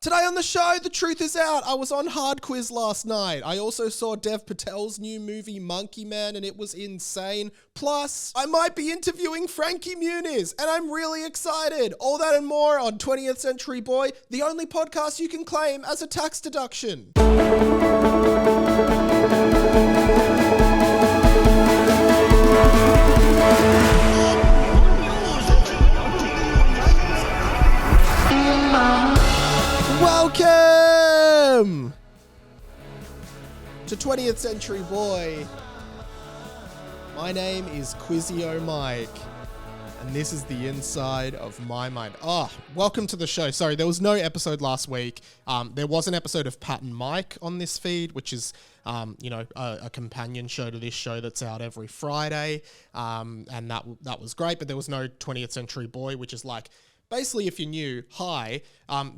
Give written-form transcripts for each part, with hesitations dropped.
Today on the show, the truth is out. I was on Hard Quiz last night. I also saw Dev Patel's new movie, Monkey Man, and it was insane. Plus, I might be interviewing Frankie Muniz, and I'm really excited. All that and more on 20th Century Boy, the only podcast you can claim as a tax deduction. Welcome to 20th Century Boy. My name is Quizio Mike, and this is the inside of my mind. Welcome to the show. Sorry, there was no episode last week. There was an episode of Pat and Mike on this feed, which is, a companion show to this show that's out every Friday, and that was great. But there was no 20th Century Boy, which is like, basically, if you're new, hi,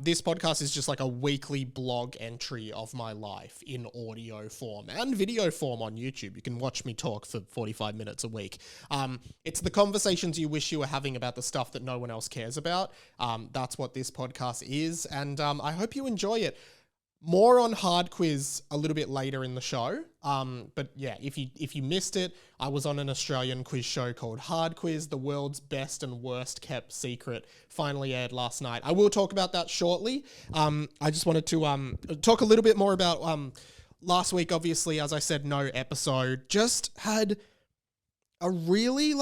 this podcast is just like a weekly blog entry of my life in audio form and video form on YouTube. You can watch me talk for 45 minutes a week. It's the conversations you wish you were having about the stuff that no one else cares about. That's what this podcast is, and I hope you enjoy it. More on Hard Quiz a little bit later in the show. But yeah, if you missed it, I was on an Australian quiz show called Hard Quiz, the world's best and worst kept secret, finally aired last night. I will talk about that shortly. I just wanted to talk a little bit more about last week. Obviously, as I said, no episode. Just had a really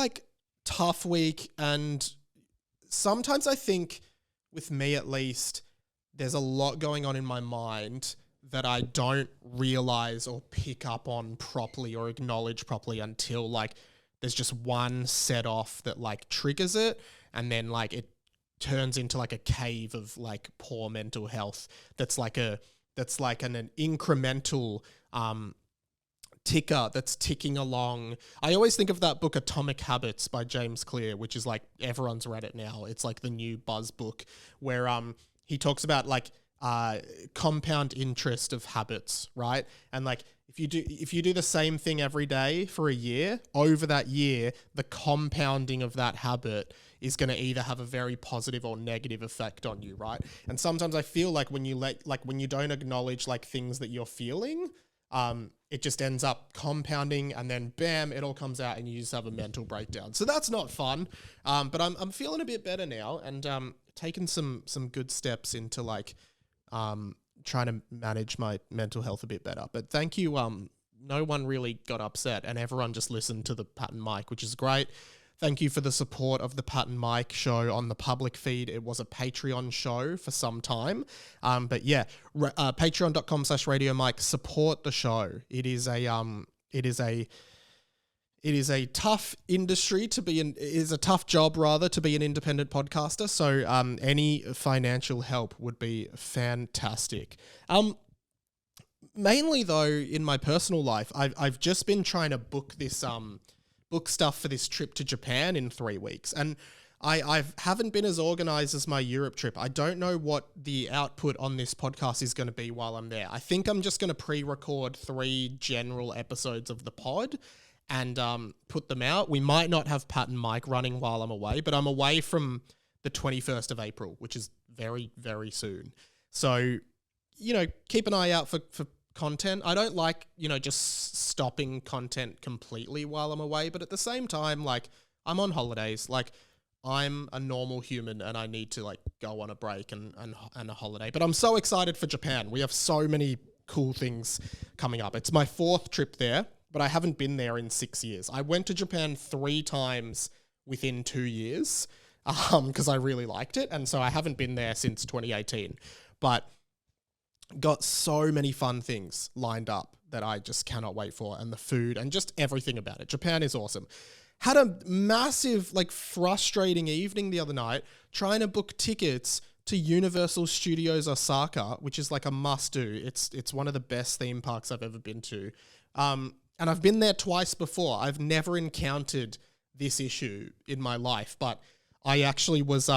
tough week, and sometimes I think, with me at least, there's a lot going on in my mind that I don't realize or pick up on properly or acknowledge properly until there's just one set off that triggers it, and then it turns into a cave of poor mental health that's an incremental ticker that's ticking along. I always think of that book Atomic Habits by James Clear, which is everyone's read it now. It's the new buzz book where he talks about compound interest of habits, right? And if you do the same thing every day for a year, over that year, the compounding of that habit is going to either have a very positive or negative effect on you, right? And sometimes I feel when you don't acknowledge things that you're feeling, it just ends up compounding, and then bam, it all comes out and you just have a mental breakdown. So that's not fun. But I'm feeling a bit better now, and taken some good steps into trying to manage my mental health a bit better. But thank you. No one really got upset, and everyone just listened to the Pat and Mike, which is great. Thank you for the support of the Pat and Mike show on the public feed. It was a Patreon show for some time. But yeah, patreon.com/Radio Mike, support the show. It is a tough industry to be in, is a tough job rather, to be an independent podcaster. So any financial help would be fantastic. Mainly though, in my personal life, I've just been trying to book stuff for this trip to Japan in 3 weeks. And I haven't been as organized as my Europe trip. I don't know what the output on this podcast is going to be while I'm there. I think I'm just going to pre-record 3 general episodes of the pod and put them out. We might not have Pat and Mike running while I'm away, but I'm away from the 21st of April, which is very, very soon. So, keep an eye out for content. I don't like, just stopping content completely while I'm away, but at the same time, I'm on holidays. I'm a normal human and I need to go on a break and a holiday. But I'm so excited for Japan. We have so many cool things coming up. It's my 4th trip there, but I haven't been there in 6 years. I went to Japan 3 times within 2 years because I really liked it. And so I haven't been there since 2018. But got so many fun things lined up that I just cannot wait for, and the food and just everything about it. Japan is awesome. Had a massive, frustrating evening the other night trying to book tickets to Universal Studios Osaka, which is a must-do. It's one of the best theme parks I've ever been to. And I've been there twice before. I've never encountered this issue in my life, but I actually was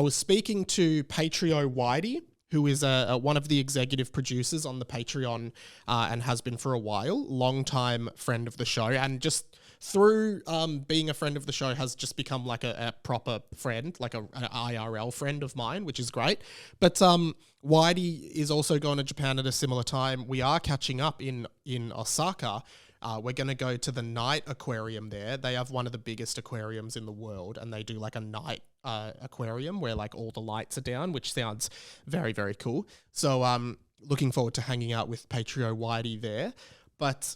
speaking to Patrio Whitey, who is one of the executive producers on the Patreon and has been for a while, long-time friend of the show, and just through being a friend of the show, has just become like a proper friend, like an IRL friend of mine, which is great. But Whitey is also going to Japan at a similar time. We are catching up in Osaka. We're going to go to the night aquarium there. They have one of the biggest aquariums in the world, and they do like a night aquarium where like all the lights are down, which sounds very, very cool. So looking forward to hanging out with Patrio Whitey there. But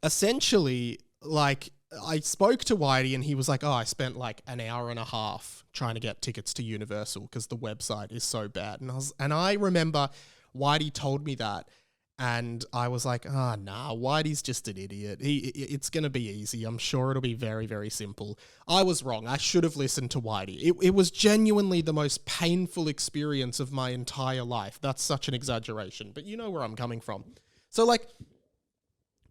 essentially, like, I spoke to Whitey and he was like, oh, I spent like an hour and a half trying to get tickets to Universal because the website is so bad. And I remember Whitey told me that, and I was like, nah, Whitey's just an idiot. It's going to be easy. I'm sure it'll be very, very simple. I was wrong. I should have listened to Whitey. It was genuinely the most painful experience of my entire life. That's such an exaggeration, but you know where I'm coming from. So like,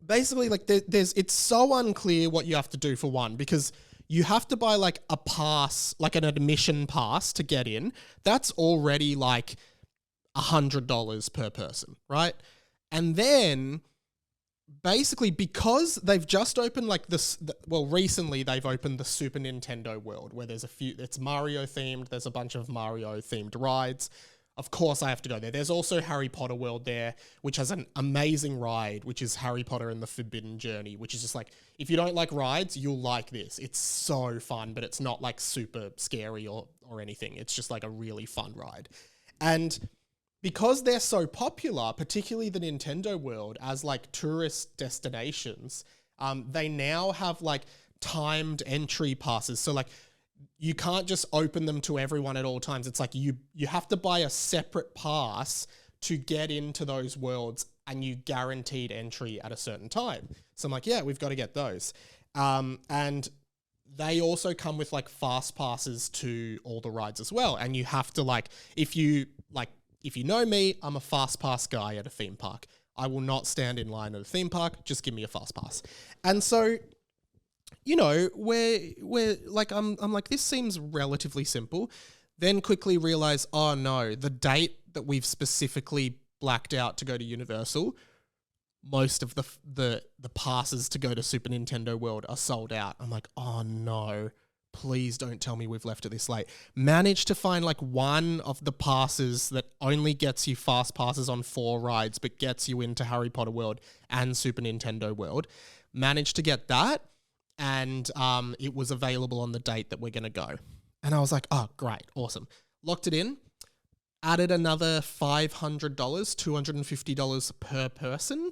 basically, like, it's so unclear what you have to do for one, because you have to buy like a pass, like an admission pass to get in. That's already like $100 per person, right? And then basically, because they've just opened like this, recently they've opened the Super Nintendo World, where there's it's Mario themed. There's a bunch of Mario themed rides. Of course I have to go there. There's also Harry Potter World there, which has an amazing ride, which is Harry Potter and the Forbidden Journey, which is just like, if you don't like rides, you'll like this. It's so fun, but it's not like super scary or anything. It's just like a really fun ride. And because they're so popular, particularly the Nintendo World, as like tourist destinations, they now have like timed entry passes. So like, you can't just open them to everyone at all times. It's like you have to buy a separate pass to get into those worlds, and you guaranteed entry at a certain time. So I'm like, yeah, we've got to get those. And they also come with like fast passes to all the rides as well. And you have to like, if you know me, I'm a fast pass guy at a theme park. I will not stand in line at a theme park. Just give me a fast pass. And so, you know, we're like, I'm like, this seems relatively simple. Then quickly realize, oh no, the date that we've specifically blacked out to go to Universal, most of the passes to go to Super Nintendo World are sold out. I'm like, oh no, please don't tell me we've left it this late. Managed to find like one of the passes that only gets you fast passes on 4 rides, but gets you into Harry Potter World and Super Nintendo World. Managed to get that. And it was available on the date that we're going to go. And I was like, oh, great, awesome. Locked it in, added another $500, $250 per person,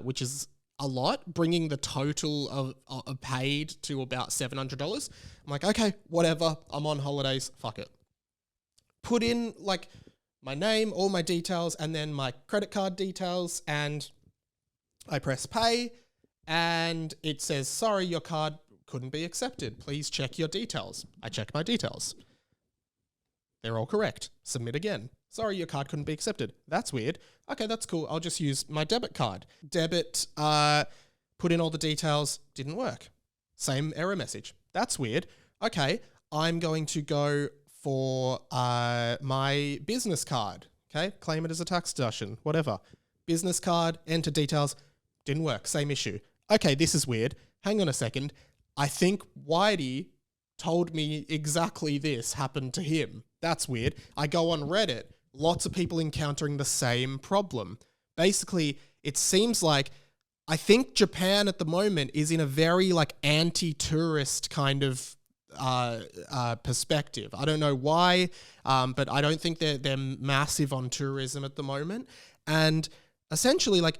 which is a lot, bringing the total of paid to about $700. I'm like, okay, whatever, I'm on holidays, fuck it. Put in like my name, all my details, and then my credit card details, and I press pay. And it says, sorry, your card couldn't be accepted. Please check your details. I check my details. They're all correct. Submit again. Sorry, your card couldn't be accepted. That's weird. Okay, that's cool. I'll just use my debit card. Debit, put in all the details. Didn't work. Same error message. That's weird. Okay, I'm going to go for my business card. Okay, claim it as a tax deduction, whatever. Business card, enter details. Didn't work. Same issue. Okay, this is weird. Hang on a second. I think Whitey told me exactly this happened to him. That's weird. I go on Reddit. Lots of people encountering the same problem. Basically, it seems like, I think Japan at the moment is in a very like anti-tourist kind of perspective. I don't know why, but I don't think they're massive on tourism at the moment. And essentially, like,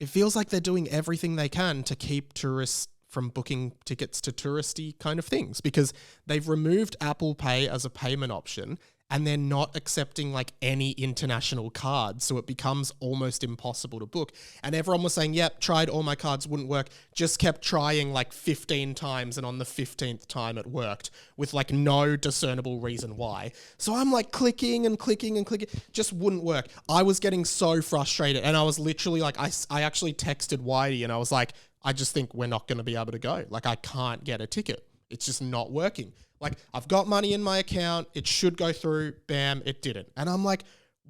it feels like they're doing everything they can to keep tourists from booking tickets to touristy kind of things, because they've removed Apple Pay as a payment option, and they're not accepting like any international cards. So it becomes almost impossible to book. And everyone was saying, yep, tried all my cards, wouldn't work. Just kept trying like 15 times. And on the 15th time it worked, with like no discernible reason why. So I'm like clicking and clicking and clicking, just wouldn't work. I was getting so frustrated. And I was literally like, I actually texted Whitey and I was like, I just think we're not going to be able to go. Like, I can't get a ticket. It's just not working. Like, I've got money in my account. It should go through. Bam, it didn't. And I'm like,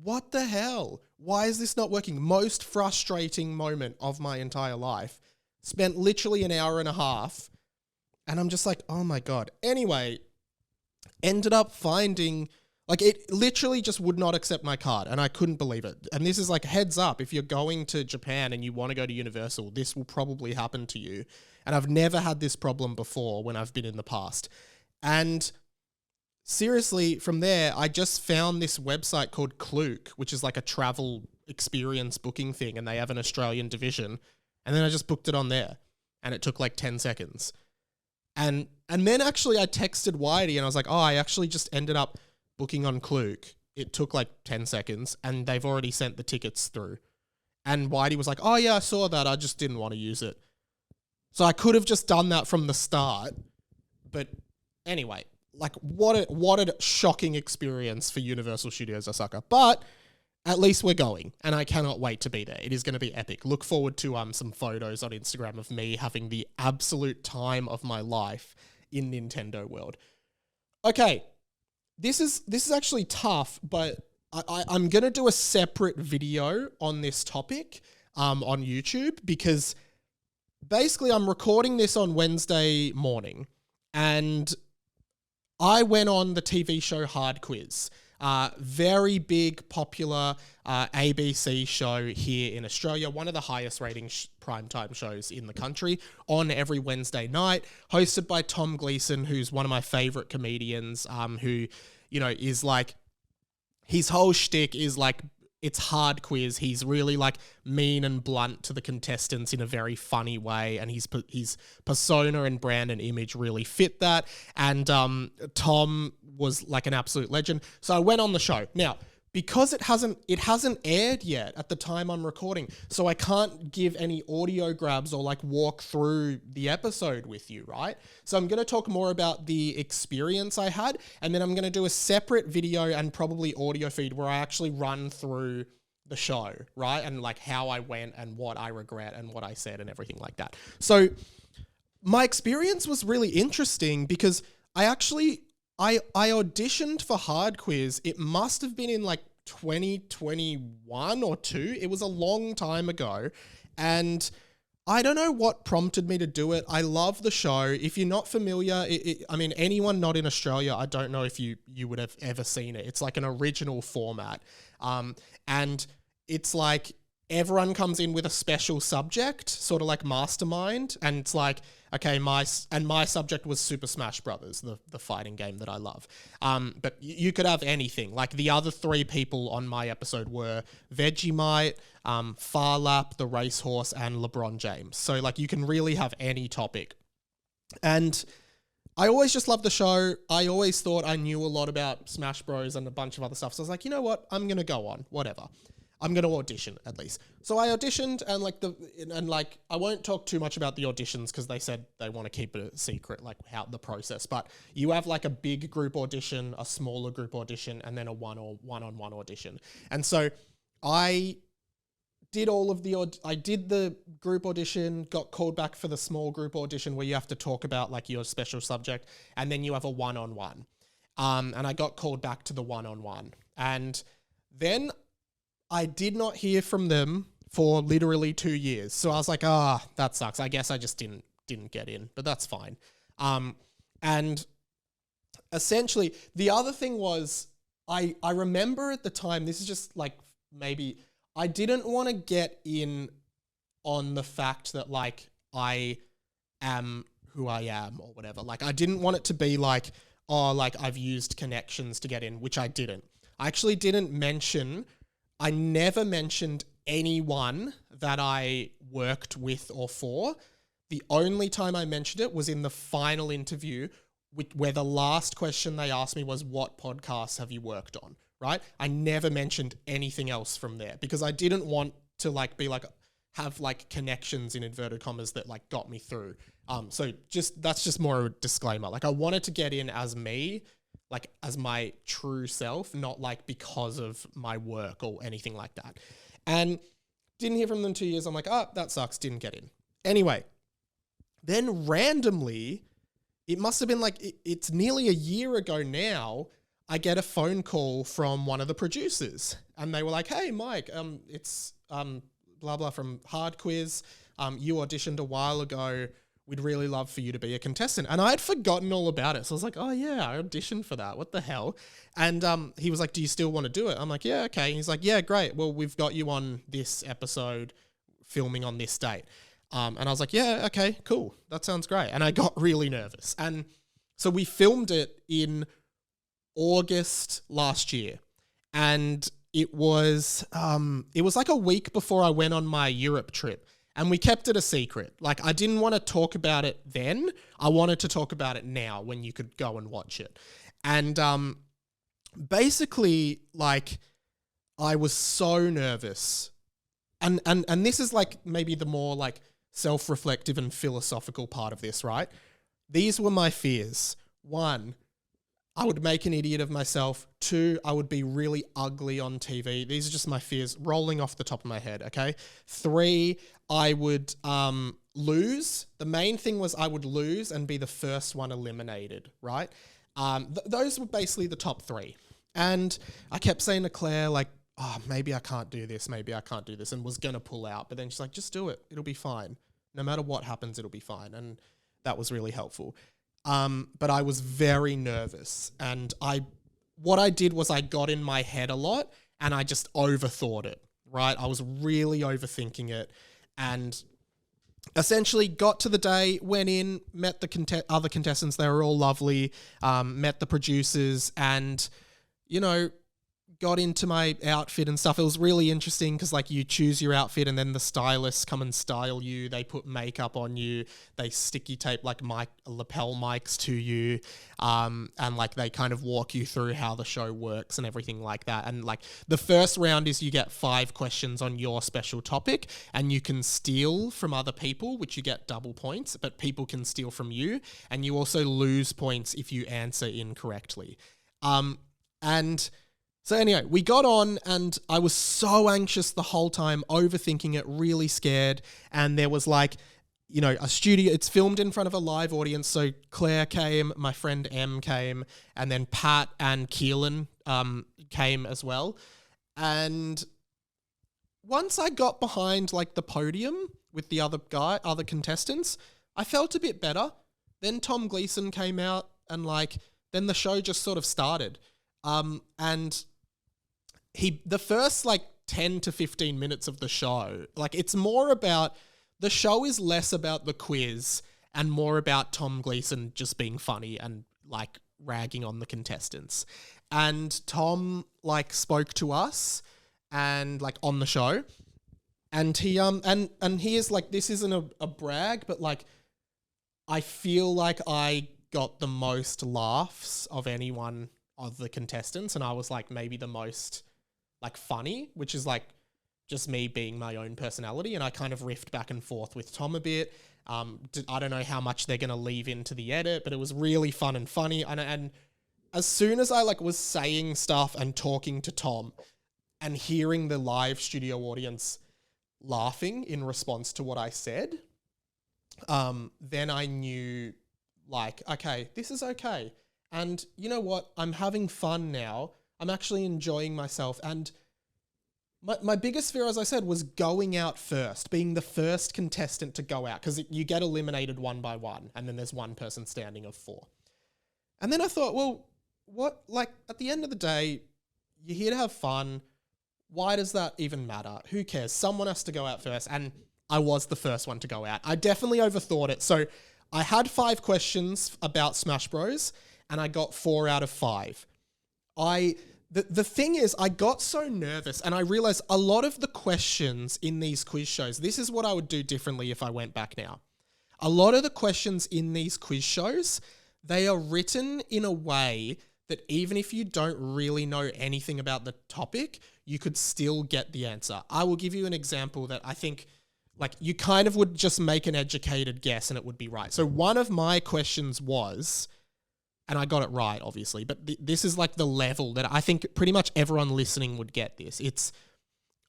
what the hell? Why is this not working? Most frustrating moment of my entire life. spent literally an hour and a half, and I'm just like, oh my God. Anyway, ended up finding, like, it literally just would not accept my card, and I couldn't believe it. And this is like, heads up, if you're going to Japan and you want to go to Universal, this will probably happen to you. And I've never had this problem before when I've been in the past. And seriously, from there, I just found this website called Klook, which is like a travel experience booking thing, and they have an Australian division. And then I just booked it on there, and it took like 10 seconds. And then actually I texted Whitey, and I was like, oh, I actually just ended up booking on Klook. It took like 10 seconds, and they've already sent the tickets through. And Whitey was like, oh yeah, I saw that. I just didn't want to use it. So I could have just done that from the start. But anyway, like, what a shocking experience for Universal Studios Osaka. But at least we're going, and I cannot wait to be there. It is going to be epic. Look forward to some photos on Instagram of me having the absolute time of my life in Nintendo World. Okay, this is actually tough, but I'm going to do a separate video on this topic on YouTube, because basically I'm recording this on Wednesday morning, and I went on the TV show Hard Quiz. Very big, popular ABC show here in Australia, one of the highest rating primetime shows in the country, on every Wednesday night, hosted by Tom Gleeson, who's one of my favorite comedians, who, you know, is like, his whole shtick is like, it's hard quiz. He's really like mean and blunt to the contestants in a very funny way, and his persona and brand and image really fit that. And Tom was like an absolute legend. So I went on the show. Now, because it hasn't aired yet at the time I'm recording, so I can't give any audio grabs or like walk through the episode with you, right? So I'm going to talk more about the experience I had, and then I'm going to do a separate video and probably audio feed where I actually run through the show, right? And like how I went and what I regret and what I said and everything like that. So my experience was really interesting because I auditioned for Hard Quiz. It must have been in like 2021 or 2. It was a long time ago. And I don't know what prompted me to do it. I love the show. If you're not familiar, I mean, anyone not in Australia, I don't know if you would have ever seen it. It's like an original format. And it's like everyone comes in with a special subject, sort of like Mastermind. And it's like, okay, my subject was Super Smash Brothers, the fighting game that I love. But you could have anything. Like the other 3 people on my episode were Vegemite, Farlap, the racehorse, and LeBron James. So like you can really have any topic. And I always just loved the show. I always thought I knew a lot about Smash Bros and a bunch of other stuff. So I was like, you know what? I'm going to go on, whatever. I'm going to audition at least. So I auditioned, and I won't talk too much about the auditions because they said they want to keep it a secret, like how the process, but you have like a big group audition, a smaller group audition, and then a one-on-one audition. And so I did I did the group audition, got called back for the small group audition where you have to talk about like your special subject, and then you have a one-on-one. And I got called back to the one-on-one. And then I did not hear from them for literally 2 years. So I was like, that sucks. I guess I just didn't get in, but that's fine. And essentially the other thing was I remember at the time, this is just like, maybe I didn't want to get in on the fact that like I am who I am or whatever. Like I didn't want it to be like, oh, like I've used connections to get in, which I didn't. I actually I never mentioned anyone that I worked with or for. The only time I mentioned it was in the final interview, where the last question they asked me was, what podcasts have you worked on, right? I never mentioned anything else from there because I didn't want to like be like, have like connections in inverted commas that like got me through. So that's just more a disclaimer. Like I wanted to get in as me, like as my true self, not like because of my work or anything like that. And didn't hear from them 2 years. I'm like, that sucks. Didn't get in. Anyway, then randomly, it must have been like, it's nearly a year ago now, I get a phone call from one of the producers and they were like, hey, Mike, it's blah, blah, from Hard Quiz. You auditioned a while ago. We'd really love for you to be a contestant. And I had forgotten all about it. So I was like, oh yeah, I auditioned for that. What the hell? And he was like, do you still want to do it? I'm like, yeah, okay. He's like, yeah, great. Well, we've got you on this episode filming on this date. And I was like, yeah, okay, cool. That sounds great. And I got really nervous. And so we filmed it in August last year. And it was like a week before I went on my Europe trip. And we kept it a secret. Like, I didn't want to talk about it then. I wanted to talk about it now when you could go and watch it. And basically, like, I was so nervous. And this is like maybe the more like self-reflective and philosophical part of this, right? These were my fears. 1, I would make an idiot of myself. 2, I would be really ugly on TV. These are just my fears rolling off the top of my head, okay? 3, I would lose. The main thing was I would lose and be the first one eliminated, right? Those were basically the top 3. And I kept saying to Claire, like, oh, maybe I can't do this, maybe I can't do this, and was going to pull out. But then she's like, just do it. It'll be fine. No matter what happens, it'll be fine. And that was really helpful. But I was very nervous. And what I did was I got in my head a lot and I just overthought it, right? I was really overthinking it. And essentially got to the day, went in, met the other contestants. They were all lovely. Met the producers and, you know, got into my outfit and stuff. It was really interesting because like you choose your outfit and then the stylists come and style you. They put makeup on you. They sticky tape like lapel mics to you. And like they kind of walk you through how the show works and everything like that. And like the first round is you get 5 questions on your special topic and you can steal from other people, which you get double points, but people can steal from you. And you also lose points if you answer incorrectly. So anyway, we got on and I was so anxious the whole time, overthinking it, really scared. And there was like, you know, a studio, it's filmed in front of a live audience. So Claire came, my friend Em came, and then Pat and Keelan came as well. And once I got behind like the podium with the other contestants, I felt a bit better. Then Tom Gleeson came out and like, then the show just sort of started. And the first like 10 to 15 minutes of the show, like it's more about, the show is less about the quiz and more about Tom Gleeson just being funny and like ragging on the contestants. And Tom like spoke to us and like on the show and he he is like, this isn't a brag, but like I feel like I got the most laughs of anyone of the contestants, and I was like maybe the most like funny, which is like just me being my own personality. And I kind of riffed back and forth with Tom a bit. I don't know how much they're going to leave into the edit, but it was really fun and funny. And as soon as I like was saying stuff and talking to Tom and hearing the live studio audience laughing in response to what I said, then I knew like, okay, this is okay. And you know what? I'm having fun now. I'm actually enjoying myself. And my biggest fear, as I said, was going out first, being the first contestant to go out, because you get eliminated one by one, and then there's one person standing of 4. And then I thought, well, what, like, at the end of the day, you're here to have fun. Why does that even matter? Who cares? Someone has to go out first. And I was the first one to go out. I definitely overthought it. So I had 5 questions about Smash Bros, and I got 4 out of 5. The thing is, I got so nervous and I realized a lot of the questions in these quiz shows, this is what I would do differently if I went back now. A lot of the questions in these quiz shows, they are written in a way that even if you don't really know anything about the topic, you could still get the answer. I will give you an example that I think like you kind of would just make an educated guess and it would be right. So one of my questions was, and I got it right, obviously, but this is like the level that I think pretty much everyone listening would get this. It's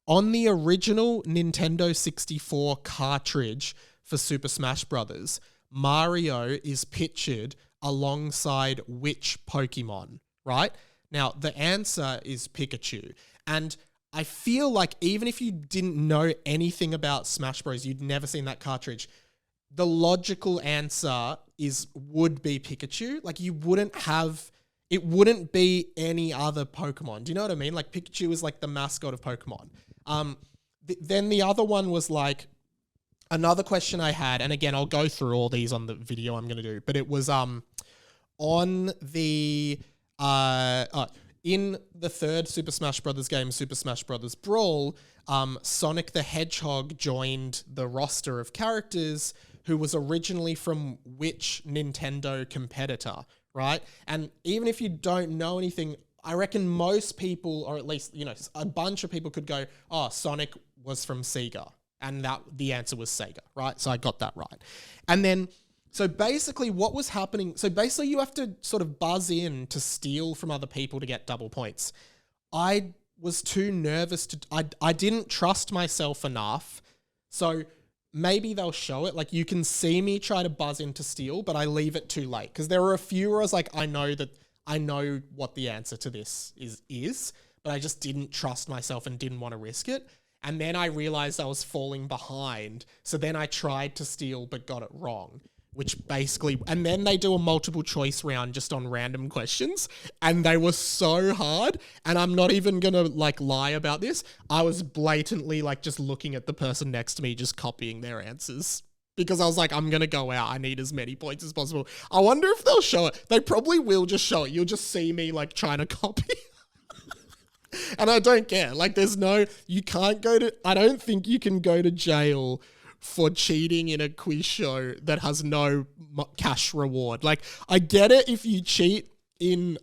on the original Nintendo 64 cartridge for Super Smash Bros., Mario is pictured alongside which Pokemon, right? Now, the answer is Pikachu. And I feel like even if you didn't know anything about Smash Bros, you'd never seen that cartridge, the logical answer would be Pikachu. Like you wouldn't have, it wouldn't be any other Pokemon. Do you know what I mean? Like Pikachu is like the mascot of Pokemon. Then the other one was like, another question I had, and again, I'll go through all these on the video I'm going to do, but it was on the, in the third Super Smash Bros. Game, Super Smash Bros. Brawl, Sonic the Hedgehog joined the roster of characters who was originally from which Nintendo competitor, right? And even if you don't know anything, I reckon most people, or at least, you know, a bunch of people could go, oh, Sonic was from Sega. And that the answer was Sega, right? So I got that right. And then, so basically what was happening, so basically you have to sort of buzz in to steal from other people to get double points. I was too nervous I didn't trust myself enough. So maybe they'll show it. Like you can see me try to buzz in to steal, but I leave it too late. Because there were a few where I was like, I know what the answer to this is, but I just didn't trust myself and didn't want to risk it. And then I realized I was falling behind. So then I tried to steal, but got it wrong, which basically, and then they do a multiple choice round just on random questions. And they were so hard. And I'm not even going to like lie about this. I was blatantly like just looking at the person next to me, just copying their answers because I was like, I'm going to go out. I need as many points as possible. I wonder if they'll show it. They probably will just show it. You'll just see me like trying to copy. And I don't care. Like you can't I don't think you can go to jail for cheating in a quiz show that has no cash reward. Like I get it if you cheat in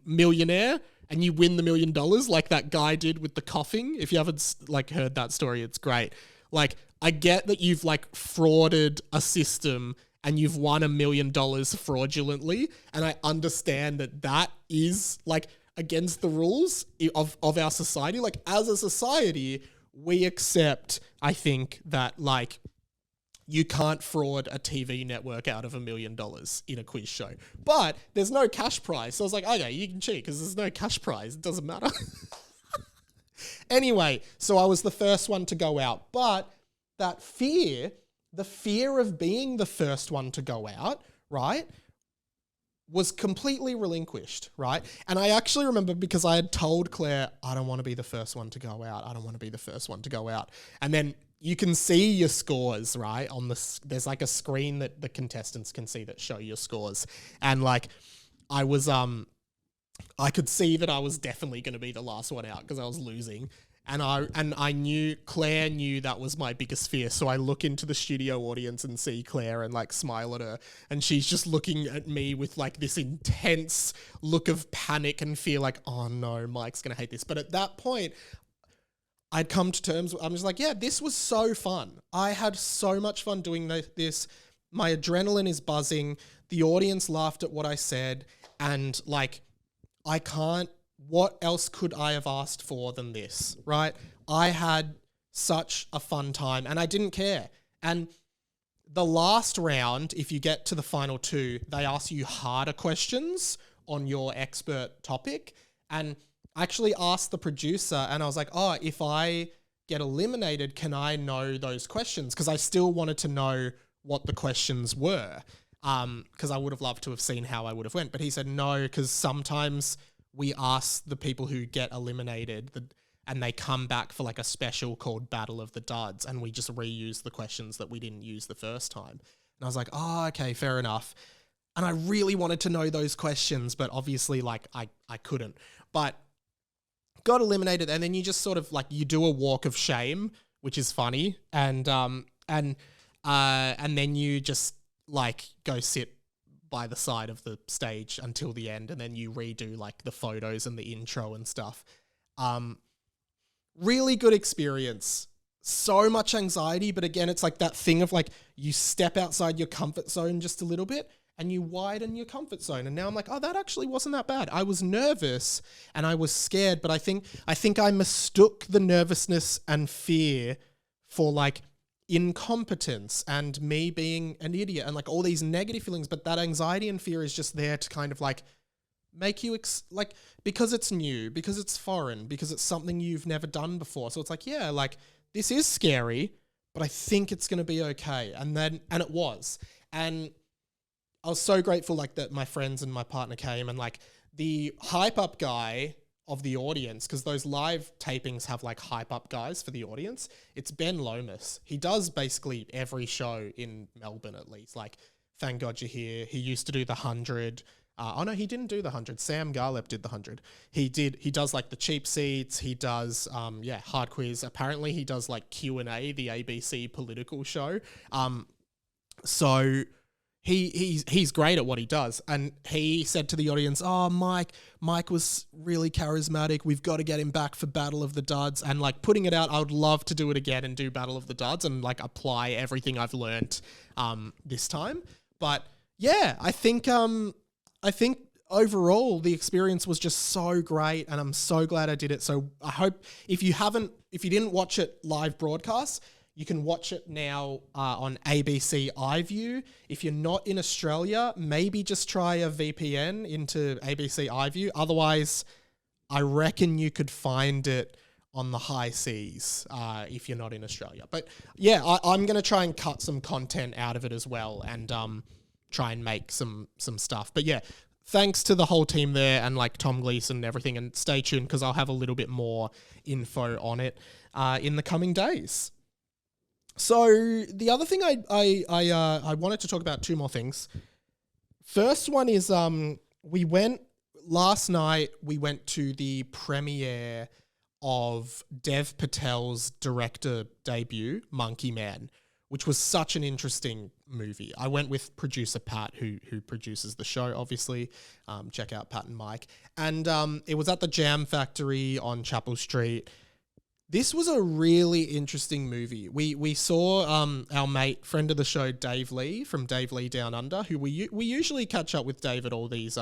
Millionaire and you win the $1 million like that guy did with the coughing. If you haven't like heard that story, it's great. Like I get that you've like frauded a system and you've won $1 million fraudulently. And I understand that is like against the rules of our society. Like as a society, we accept, I think, that like you can't fraud a TV network out of $1 million in a quiz show. But there's no cash prize. So I was like, okay, you can cheat because there's no cash prize. It doesn't matter. Anyway, so I was the first one to go out. But that fear, the fear of being the first one to go out, right, was completely relinquished, right? And I actually remember because I had told Claire, I don't want to be the first one to go out. I don't want to be the first one to go out. And then you can see your scores, right? There's like a screen that the contestants can see that show your scores. And like, I could see that I was definitely going to be the last one out because I was losing. And I knew, Claire knew that was my biggest fear. So I look into the studio audience and see Claire and like smile at her. And she's just looking at me with like this intense look of panic and fear like, oh no, Mike's going to hate this. But at that point, I'd come to terms with, I'm just like, yeah, this was so fun. I had so much fun doing this. My adrenaline is buzzing. The audience laughed at what I said. And like, what else could I have asked for than this, right? I had such a fun time and I didn't care. And the last round, if you get to the final two, they ask you harder questions on your expert topic. And I actually asked the producer and I was like, oh, if I get eliminated, can I know those questions? Because I still wanted to know what the questions were. Because I would have loved to have seen how I would have went. But he said no, because sometimes we ask the people who get eliminated and they come back for like a special called Battle of the Duds and we just reuse the questions that we didn't use the first time. And I was like, oh, okay, fair enough. And I really wanted to know those questions, but obviously like I couldn't. But got eliminated and then you just sort of like, you do a walk of shame, which is funny. And then you just like go sit by the side of the stage until the end, and then you redo like the photos and the intro and stuff. Really good experience. So much anxiety, but again, it's like that thing of like you step outside your comfort zone just a little bit and you widen your comfort zone. And now I'm like, oh, that actually wasn't that bad. I was nervous and I was scared, but I think I mistook the nervousness and fear for like incompetence and me being an idiot and like all these negative feelings, but that anxiety and fear is just there to kind of like make you because it's new, because it's foreign, because it's something you've never done before. So it's like, yeah, like this is scary, but I think it's going to be okay. And it was. And I was so grateful like that my friends and my partner came, and like the hype up guy of the audience, because those live tapings have like hype up guys for the audience. It's Ben Lomas. He does basically every show in Melbourne at least. Like, Thank God You're Here. He used to do the 100. Oh no, he didn't do the 100. Sam Garlep did the 100. He does like the cheap seats. He does, Hard Quiz. Apparently he does like Q&A, the ABC political show. So he's great at what he does. And he said to the audience, oh, Mike was really charismatic. We've got to get him back for Battle of the Duds. And like putting it out, I would love to do it again and do Battle of the Duds and like apply everything I've learnt this time. But yeah, I think overall the experience was just so great, and I'm so glad I did it. So I hope if you didn't watch it live broadcast, you can watch it now on ABC iView. If you're not in Australia, maybe just try a VPN into ABC iView. Otherwise, I reckon you could find it on the high seas if you're not in Australia. But yeah, I'm going to try and cut some content out of it as well, and try and make some stuff. But yeah, thanks to the whole team there and like Tom Gleeson and everything, and stay tuned because I'll have a little bit more info on it in the coming days. So the other thing I wanted to talk about, two more things. First one is last night we went to the premiere of Dev Patel's director debut, Monkey Man, which was such an interesting movie. I went with producer Pat, who produces the show, obviously. Check out Pat and Mike. And it was at the Jam Factory on Chapel Street. This was a really interesting movie. We saw our mate, friend of the show, Dave Lee from Dave Lee Down Under, who we usually catch up with Dave at all these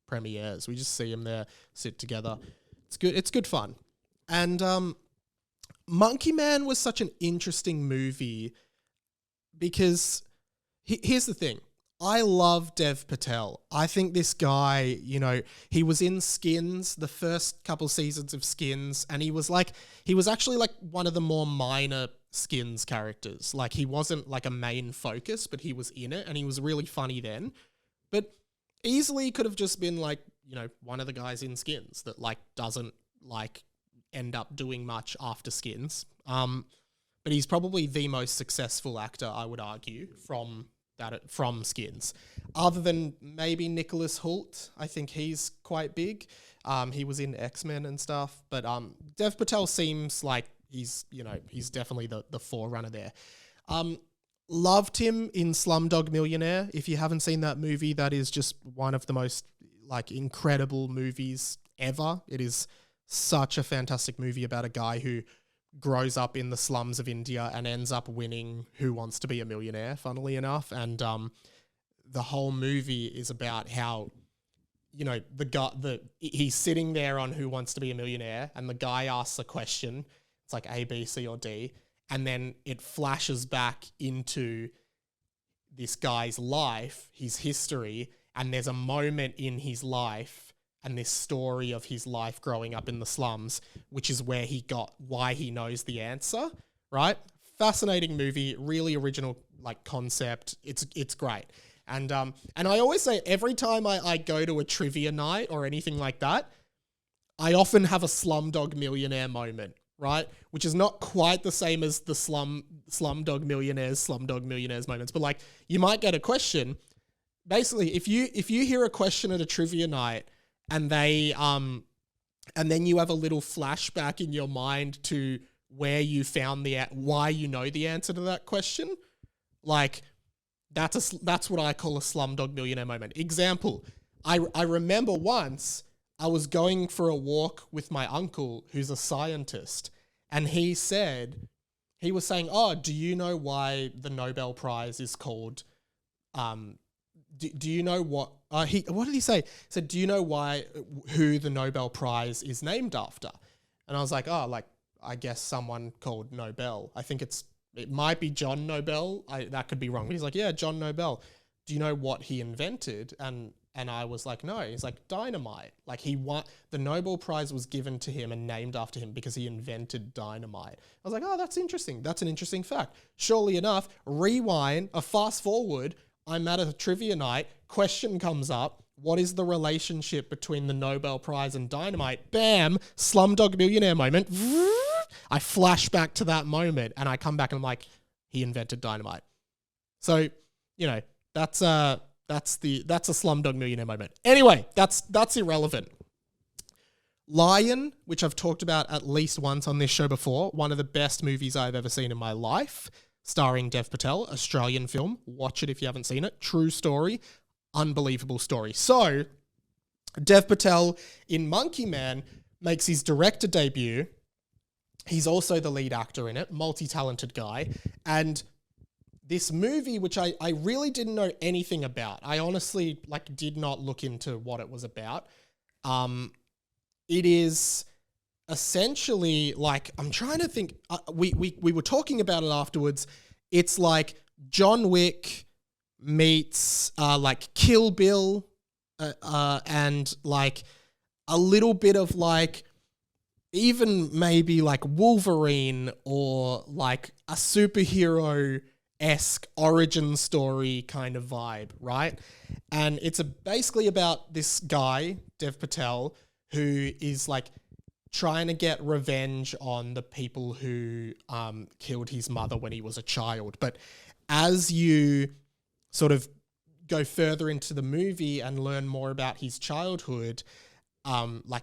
premieres. We just see him there, sit together. It's good. It's good fun. And Monkey Man was such an interesting movie because here's the thing. I love Dev Patel. I think this guy, he was in Skins, the first couple seasons of Skins, and he was actually like one of the more minor Skins characters. Like, he wasn't like a main focus, but he was in it, and he was really funny then. But easily could have just been like, one of the guys in Skins that like doesn't like end up doing much after Skins. But he's probably the most successful actor, I would argue, from Skins. Other than maybe Nicholas Hoult, I think he's quite big. He was in X-Men and stuff. But Dev Patel seems like he's definitely the forerunner there. Loved him in Slumdog Millionaire. If you haven't seen that movie, that is just one of the most like incredible movies ever. It is such a fantastic movie about a guy who grows up in the slums of India and ends up winning Who Wants to Be a Millionaire, funnily enough. And the whole movie is about how, he's sitting there on Who Wants to Be a Millionaire, and the guy asks a question. It's like A, B, C, or D. And then it flashes back into this guy's life, his history, and there's a moment in his life and this story of his life growing up in the slums, which is where he got why he knows the answer, right? Fascinating movie, really original like concept. It's great. And I always say every time I go to a trivia night or anything like that, I often have a Slumdog Millionaire moment, right? Which is not quite the same as the Slumdog Millionaires moments, but like you might get a question. Basically, if you hear a question at a trivia night, and and then you have a little flashback in your mind to where you found why you know the answer to that question. Like, that's what I call a Slumdog Millionaire moment. Example, I remember once I was going for a walk with my uncle who's a scientist, and he was saying, oh, do you know why the Nobel Prize is called, do you know what did he say? He said, do you know who the Nobel Prize is named after? And I was like, oh, like, I guess someone called Nobel. I think it might be John Nobel. That could be wrong. But he's like, yeah, John Nobel. Do you know what he invented? And And I was like, no. He's like, dynamite. Like he won, the Nobel Prize was given to him and named after him because he invented dynamite. I was like, oh, that's interesting. That's an interesting fact. Surely enough, rewind, a fast forward, I'm at a trivia night, question comes up, what is the relationship between the Nobel Prize and dynamite? Bam, Slumdog Millionaire moment. I flash back to that moment and I come back and I'm like, he invented dynamite. So, you know, that's a Slumdog Millionaire moment. Anyway, that's irrelevant. Lion, which I've talked about at least once on this show before, one of the best movies I've ever seen in my life, starring Dev Patel, Australian film. Watch it if you haven't seen it. True story. Unbelievable story. So, Dev Patel in Monkey Man makes his director debut. He's also the lead actor in it, multi-talented guy. And this movie, which I really didn't know anything about. I honestly did not look into what it was about. It is essentially I'm trying to think. We were talking about it afterwards. It's like John Wick meets Kill Bill, and a little bit of even maybe Wolverine or a superhero-esque origin story kind of vibe, right? And it's basically about this guy, Dev Patel, who is trying to get revenge on the people who killed his mother when he was a child. But as you sort of go further into the movie and learn more about his childhood,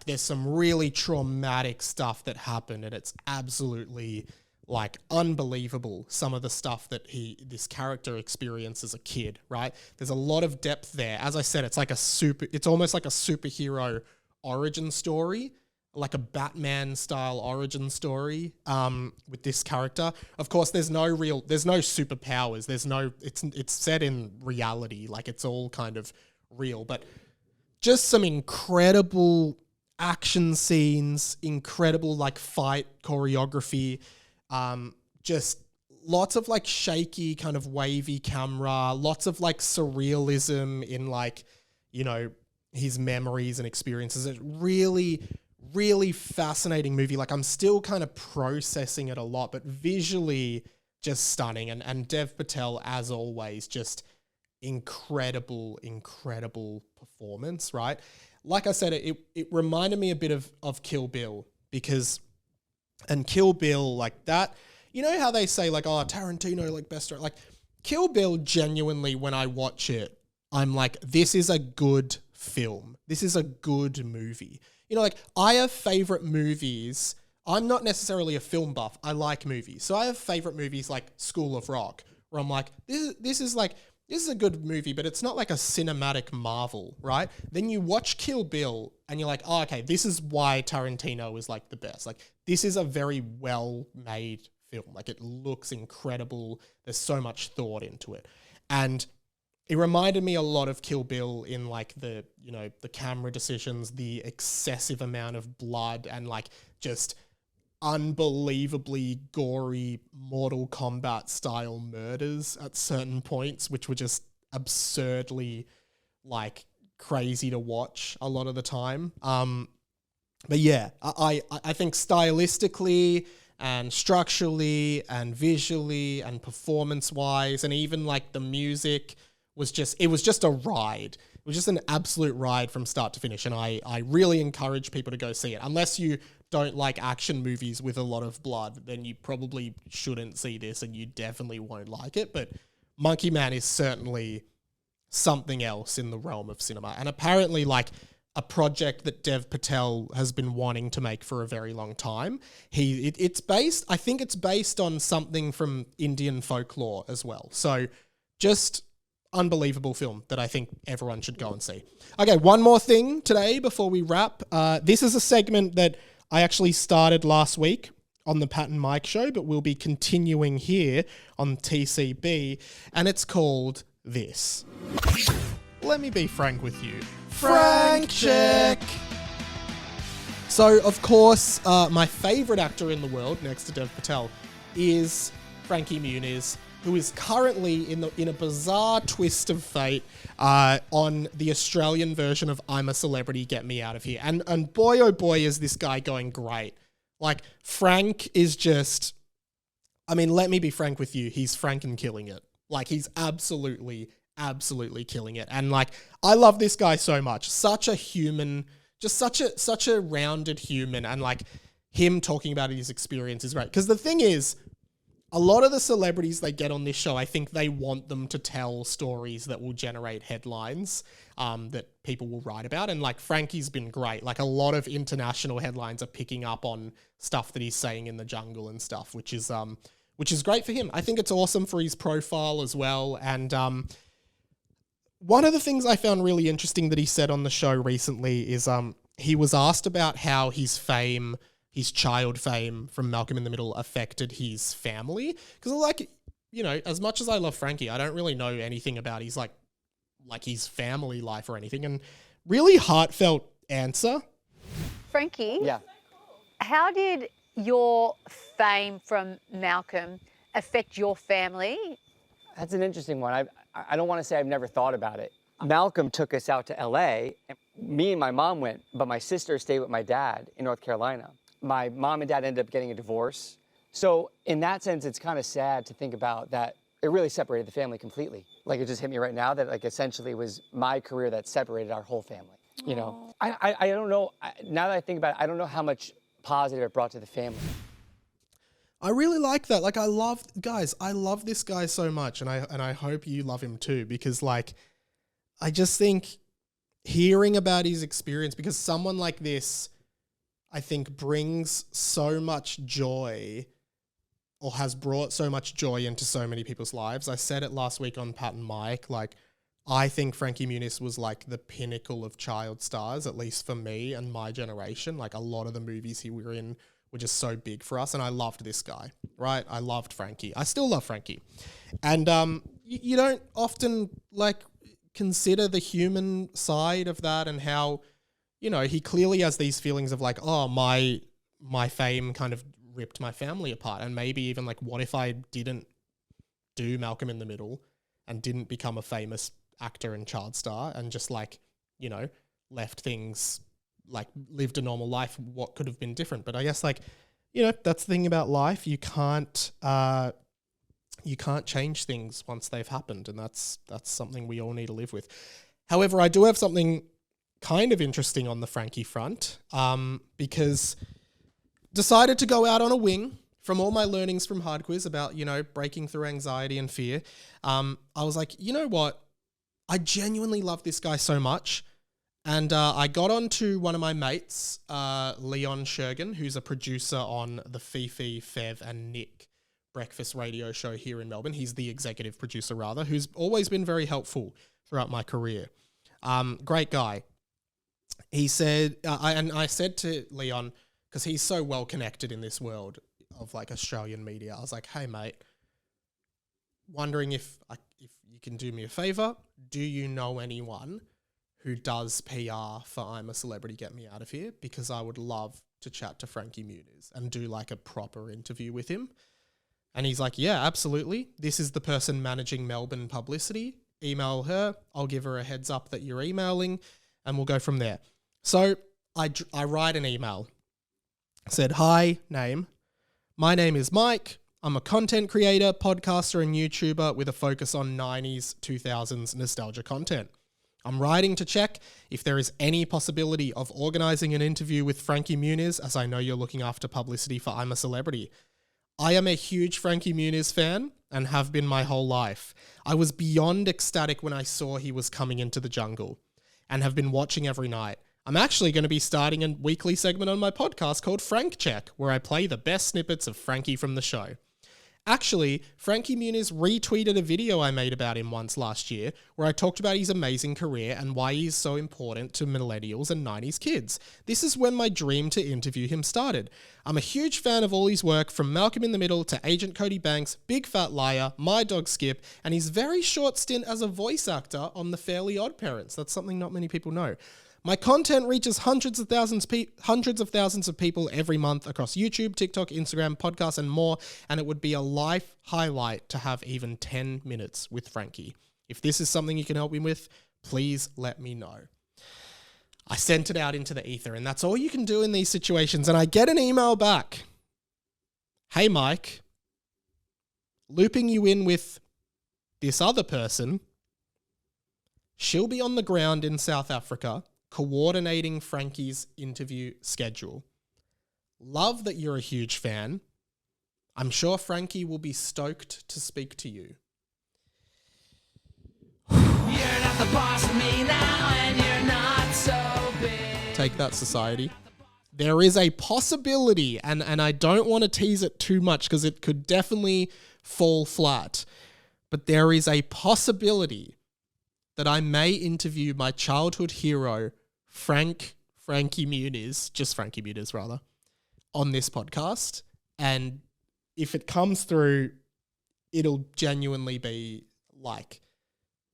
there's some really traumatic stuff that happened, and it's absolutely unbelievable, some of the stuff that this character experienced as a kid, right? There's a lot of depth there. As I said, it's almost like a superhero origin story, like a Batman style origin story, with this character. Of course, there's no superpowers. It's set in reality. It's all kind of real, but just some incredible action scenes, incredible fight choreography, just lots of shaky kind of wavy camera, lots of surrealism in his memories and experiences. It's really, really fascinating movie. I'm still kind of processing it a lot, but visually just stunning. And Dev Patel, as always, just incredible performance, right? Like I said, it reminded me a bit of Kill Bill, because, and Kill Bill that, you know how they say Tarantino best, Kill Bill, genuinely, when I watch it, I'm this is a good film. This is a good movie. I have favorite movies. I'm not necessarily a film buff. I like movies. So I have favorite movies like School of Rock, where I'm this is a good movie, but it's not a cinematic marvel, right? Then you watch Kill Bill and you're oh, okay, this is why Tarantino is the best. This is a very well-made film. It looks incredible. There's so much thought into it. And it reminded me a lot of Kill Bill in the camera decisions, the excessive amount of blood, and just unbelievably gory Mortal Kombat style murders at certain points, which were just absurdly crazy to watch a lot of the time. But yeah, I think stylistically and structurally and visually and performance wise, and even the music was just a ride. It was just an absolute ride from start to finish. And I really encourage people to go see it. Unless you don't like action movies with a lot of blood, then you probably shouldn't see this, and you definitely won't like it. But Monkey Man is certainly something else in the realm of cinema. And apparently a project that Dev Patel has been wanting to make for a very long time. I think it's based on something from Indian folklore as well. So just unbelievable film that I think everyone should go and see. Okay, one more thing today before we wrap. This is a segment that I actually started last week on the Pat and Mike show, but we'll be continuing here on TCB, and it's called this. Let me be frank with you. Frank check! So, of course, my favourite actor in the world, next to Dev Patel, is Frankie Muniz, who is currently in a bizarre twist of fate on the Australian version of I'm a Celebrity, Get Me Out of Here. And boy, oh boy, is this guy going great. Like, Frank is just... I mean, let me be frank with you. He's franken killing it. Like, he's absolutely killing it. And, like, I love this guy so much. Such a human... Just such a rounded human, and like him talking about his experience is great. Because the thing is, a lot of the celebrities they get on this show, I think they want them to tell stories that will generate headlines that people will write about. And like Frankie's been great. Like a lot of international headlines are picking up on stuff that he's saying in the jungle and stuff, which is great for him. I think it's awesome for his profile as well. And one of the things I found really interesting that he said on the show recently is he was asked about how his fame, his child fame from Malcolm in the Middle affected his family. Because like, you know, as much as I love Frankie, I don't really know anything about his like his family life or anything. And really heartfelt answer. Frankie? Yeah. How did your fame from Malcolm affect your family? That's an interesting one. I don't want to say I've never thought about it. Malcolm took us out to LA. And me and my mom went, but my sister stayed with my dad in North Carolina. My mom and dad ended up getting a divorce. So in that sense, it's kind of sad to think about that it really separated the family completely. Like it just hit me right now that like essentially it was my career that separated our whole family. You know, I don't know. Now that I think about it, I don't know how much positive it brought to the family. I really like that. Like I love this guy so much, and I hope you love him too, because like I just think hearing about his experience, because someone like this I think brings so much joy, or has brought so much joy into so many people's lives. I said it last week on Pat and Mike, like I think Frankie Muniz was like the pinnacle of child stars, at least for me and my generation. Like a lot of the movies he were in were just so big for us, and I loved this guy, right? I loved Frankie. I still love Frankie. And you don't often like consider the human side of that, and how, you know, he clearly has these feelings of like, oh, my fame kind of ripped my family apart. And maybe even like, what if I didn't do Malcolm in the Middle and didn't become a famous actor and child star and just like, you know, left things, like lived a normal life, what could have been different? But I guess like, you know, that's the thing about life. You can't change things once they've happened. And that's something we all need to live with. However, I do have something kind of interesting on the Frankie front, because decided to go out on a wing from all my learnings from Hard Quiz about, you know, breaking through anxiety and fear. I was like, you know what? I genuinely love this guy so much. And I got on to one of my mates, Leon Shergan, who's a producer on the Fifi, Fev and Nick breakfast radio show here in Melbourne. He's the executive producer, rather, who's always been very helpful throughout my career. Great guy. He said, I said to Leon, because he's so well connected in this world of like Australian media, I was like, hey, mate, wondering if you can do me a favor. Do you know anyone who does PR for I'm a Celebrity, Get Me Out of Here? Because I would love to chat to Frankie Muniz and do like a proper interview with him. And he's like, yeah, absolutely. This is the person managing Melbourne publicity. Email her. I'll give her a heads up that you're emailing and we'll go from there. So I write an email. Said, hi, name. My name is Mike. I'm a content creator, podcaster and YouTuber with a focus on 90s, 2000s nostalgia content. I'm writing to check if there is any possibility of organising an interview with Frankie Muniz, as I know you're looking after publicity for I'm a Celebrity. I am a huge Frankie Muniz fan and have been my whole life. I was beyond ecstatic when I saw he was coming into the jungle and have been watching every night. I'm actually going to be starting a weekly segment on my podcast called Frank Check, where I play the best snippets of Frankie from the show. Actually, Frankie Muniz retweeted a video I made about him once last year where I talked about his amazing career and why he's so important to millennials and 90s kids. This is when my dream to interview him started. I'm a huge fan of all his work, from Malcolm in the Middle to Agent Cody Banks, Big Fat Liar, My Dog Skip, and his very short stint as a voice actor on The Fairly Odd Parents. That's something not many people know. My content reaches hundreds of thousands of people every month across YouTube, TikTok, Instagram, podcasts, and more, and it would be a life highlight to have even 10 minutes with Frankie. If this is something you can help me with, please let me know. I sent it out into the ether, and that's all you can do in these situations. And I get an email back. Hey, Mike, looping you in with this other person. She'll be on the ground in South Africa, coordinating Frankie's interview schedule. Love that you're a huge fan. I'm sure Frankie will be stoked to speak to you. You're not the boss of me now, and you're not so big. Take that, society. There is a possibility, and I don't want to tease it too much because it could definitely fall flat, but there is a possibility that I may interview my childhood hero, Frankie Muniz rather, on this podcast. And if it comes through, it'll genuinely be like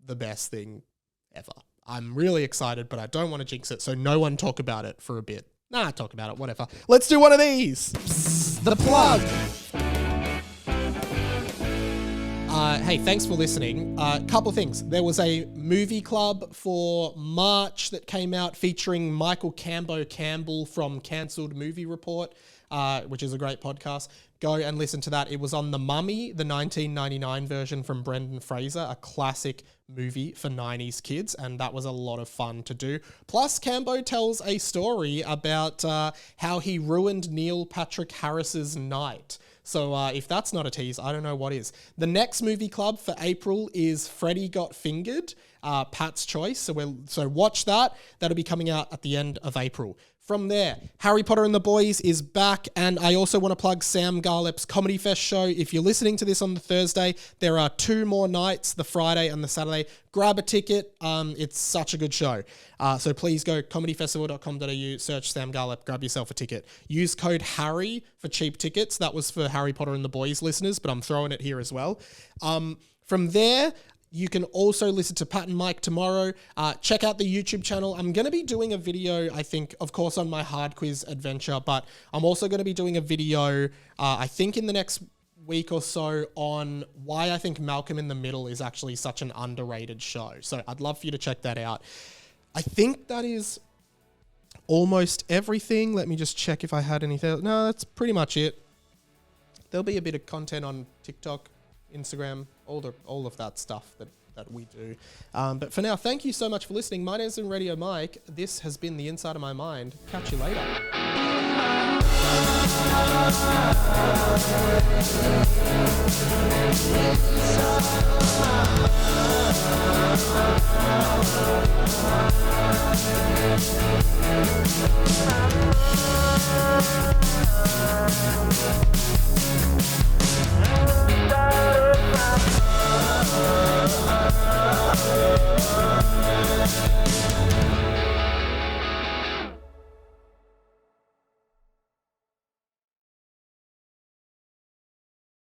the best thing ever. I'm really excited, but I don't want to jinx it, so no one talk about it for a bit. Nah, talk about it, whatever. Let's do one of these. Psst, the plug. Hey, thanks for listening. Couple things. There was a movie club for March that came out featuring Michael Campbell from Cancelled Movie Report, which is a great podcast. Go and listen to that. It was on The Mummy, the 1999 version from Brendan Fraser, a classic movie for 90s kids, and that was a lot of fun to do. Plus, Cambo tells a story about how he ruined Neil Patrick Harris's night. So if that's not a tease, I don't know what is. The next movie club for April is Freddy Got Fingered, Pat's choice. So watch that. That'll be coming out at the end of April. From there, Harry Potter and the Boys is back, and I also want to plug Sam Garlep's Comedy Fest show. If you're listening to this on the Thursday, there are 2 more nights, the Friday and the Saturday. Grab a ticket. It's such a good show. So please go comedyfestival.com.au, search Sam Garlep, grab yourself a ticket. Use code HARRY for cheap tickets. That was for Harry Potter and the Boys listeners, but I'm throwing it here as well. From there, you can also listen to Pat and Mike tomorrow. Check out the YouTube channel. I'm going to be doing a video, I think, of course, on my hard quiz adventure, but I'm also going to be doing a video, I think in the next week or so, on why I think Malcolm in the Middle is actually such an underrated show. So I'd love for you to check that out. I think that is almost everything. Let me just check if I had anything. No, that's pretty much it. There'll be a bit of content on TikTok, Instagram, all of that stuff that we do. But for now, thank you so much for listening. My name's Radio Mike. This has been The Inside of My Mind. Catch you later.